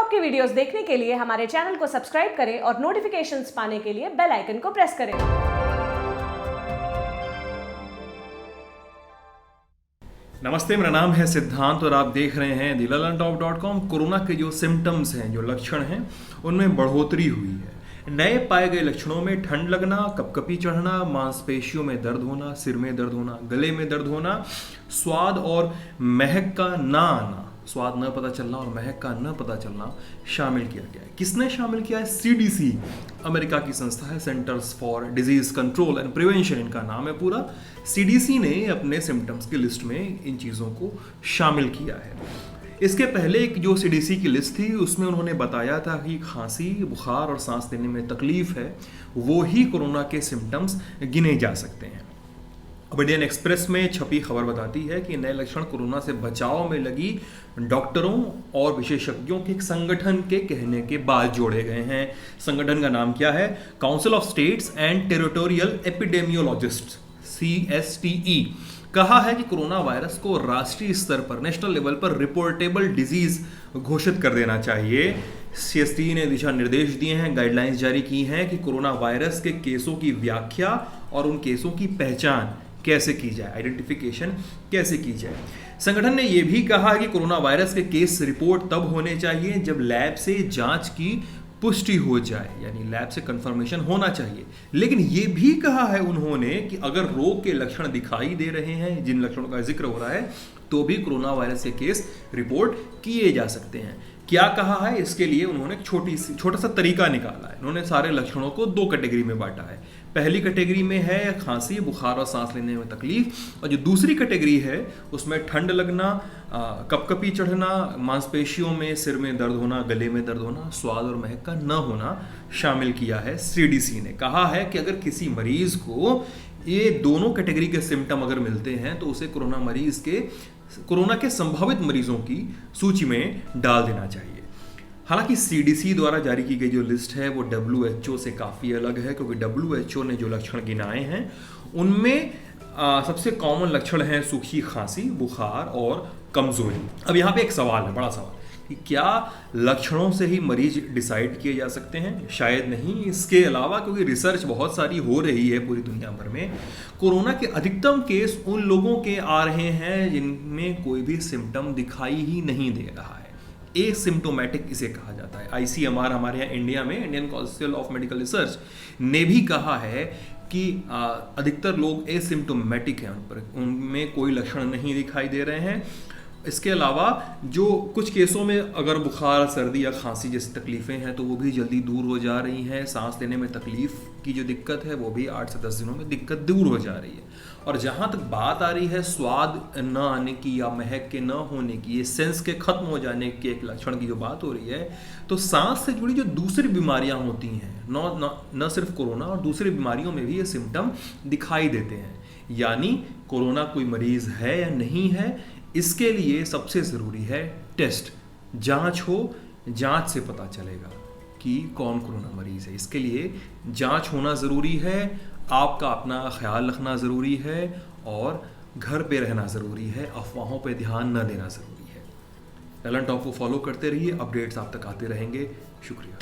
Top की videos देखने के लिए हमारे चैनल को सब्सक्राइब करें और नोटिफिकेशंस पाने के लिए बेल आइकन को प्रेस करें। नमस्ते, मेरा नाम है सिद्धांत और आप देख रहे हैं thelalantop.com। कोरोना के जो सिम्टम्स हैं, जो लक्षण हैं, उनमें बढ़ोतरी हुई है। नए पाए गए लक्षणों में ठंड लगना, कपकपी चढ़ना, मांसपेशियों में दर्द होना, सिर में दर्द होना, गले में दर्द होना, स्वाद और महक का ना आना, स्वाद न पता चलना और महक का न पता चलना शामिल किया गया है। किसने शामिल किया है? CDC, अमेरिका की संस्था है, centres for disease control and prevention इनका नाम है पूरा। CDC ने अपने सिम्टम्स की लिस्ट में इन चीज़ों को शामिल किया है। इसके पहले एक जो CDC की लिस्ट थी उसमें उन्होंने बताया था कि खांसी, बुखार और सांस लेने में तकलीफ है, वो ही कोरोना के सिम्टम्स गिने जा सकते हैं। अब इंडियन एक्सप्रेस में छपी खबर बताती है कि नए लक्षण कोरोना से बचाव में लगी डॉक्टरों और विशेषज्ञों के एक संगठन के कहने के बाद जोड़े गए हैं। संगठन का नाम क्या है? Council of states and territorial epidemiologist, CSTE। कहा है कि कोरोना वायरस को राष्ट्रीय स्तर पर, नेशनल लेवल पर रिपोर्टेबल डिजीज घोषित कर देना चाहिए। CSTE ने दिशा निर्देश दिए हैं, गाइडलाइंस जारी की हैं कि कोरोना वायरस के केसों की व्याख्या और उन केसों की पहचान कैसे की जाए, आइडेंटिफिकेशन कैसे की जाए। संगठन ने यह भी कहा है कि कोरोना वायरस के केस रिपोर्ट तब होने चाहिए जब लैब से जांच की पुष्टि हो जाए, यानी लैब से कंफर्मेशन होना चाहिए। लेकिन यह भी कहा है उन्होंने कि अगर रोग के लक्षण दिखाई दे रहे हैं, जिन लक्षणों का जिक्र हो रहा है, तो भी कोरोना वायरस के केस रिपोर्ट किए जा सकते हैं। क्या कहा है? इसके लिए उन्होंने छोटा सा तरीका निकाला है। उन्होंने सारे लक्षणों को 2 कैटेगरी में बांटा है। पहली कैटेगरी में है खांसी, बुखार और सांस लेने में तकलीफ, और जो दूसरी कैटेगरी है उसमें ठंड लगना, कपकपी चढ़ना, मांसपेशियों में, सिर में दर्द होना, गले में दर्द होना, स्वाद और महक का न होना शामिल किया है। CDC ने कहा है कि अगर किसी मरीज को ये दोनों कैटेगरी के सिम्टम अगर मिलते हैं तो उसे कोरोना के संभावित मरीजों की सूची में डाल देना चाहिए। हालांकि CDC द्वारा जारी की गई जो लिस्ट है वो WHO से काफ़ी अलग है, क्योंकि WHO ने जो लक्षण गिनाए हैं उनमें सबसे कॉमन लक्षण हैं सूखी खांसी, बुखार और कमजोरी। अब यहाँ पे एक सवाल है, बड़ा सवाल, कि क्या लक्षणों से ही मरीज डिसाइड किए जा सकते हैं? शायद नहीं। इसके अलावा क्योंकि रिसर्च बहुत सारी हो रही है पूरी दुनिया भर में, कोरोना के अधिकतम केस उन लोगों के आ रहे हैं जिनमें कोई भी सिम्टम दिखाई ही नहीं दे रहा है। एसिम्प्टोमेटिक इसे कहा जाता है। ICMR हमारे यहाँ इंडिया में, Indian council of medical research, ने भी कहा है कि अधिकतर लोग एसिम्प्टोमेटिक हैं, उनमें कोई लक्षण नहीं दिखाई दे रहे हैं। इसके अलावा जो कुछ केसों में अगर बुखार, सर्दी या खांसी जैसी तकलीफ़ें हैं तो वो भी जल्दी दूर हो जा रही हैं। सांस लेने में तकलीफ़ की जो दिक्कत है वो भी 8 से 10 दिनों में दिक्कत दूर हो जा रही है। और जहाँ तक बात आ रही है स्वाद न आने की या महक के न होने की, ये सेंस के खत्म हो जाने के एक लक्षण की जो बात हो रही है, तो सांस से जुड़ी जो दूसरी बीमारियाँ होती हैं, न सिर्फ कोरोना और दूसरी बीमारियों में भी ये सिम्टम दिखाई देते हैं। यानी कोरोना कोई मरीज़ है या नहीं है, इसके लिए सबसे ज़रूरी है टेस्ट, जांच हो, जांच से पता चलेगा कि कौन कोरोना मरीज़ है। इसके लिए जांच होना ज़रूरी है, आपका अपना ख्याल रखना ज़रूरी है और घर पे रहना ज़रूरी है, अफवाहों पे ध्यान न देना ज़रूरी है। टैलेंट टॉप को फॉलो करते रहिए, अपडेट्स आप तक आते रहेंगे। शुक्रिया।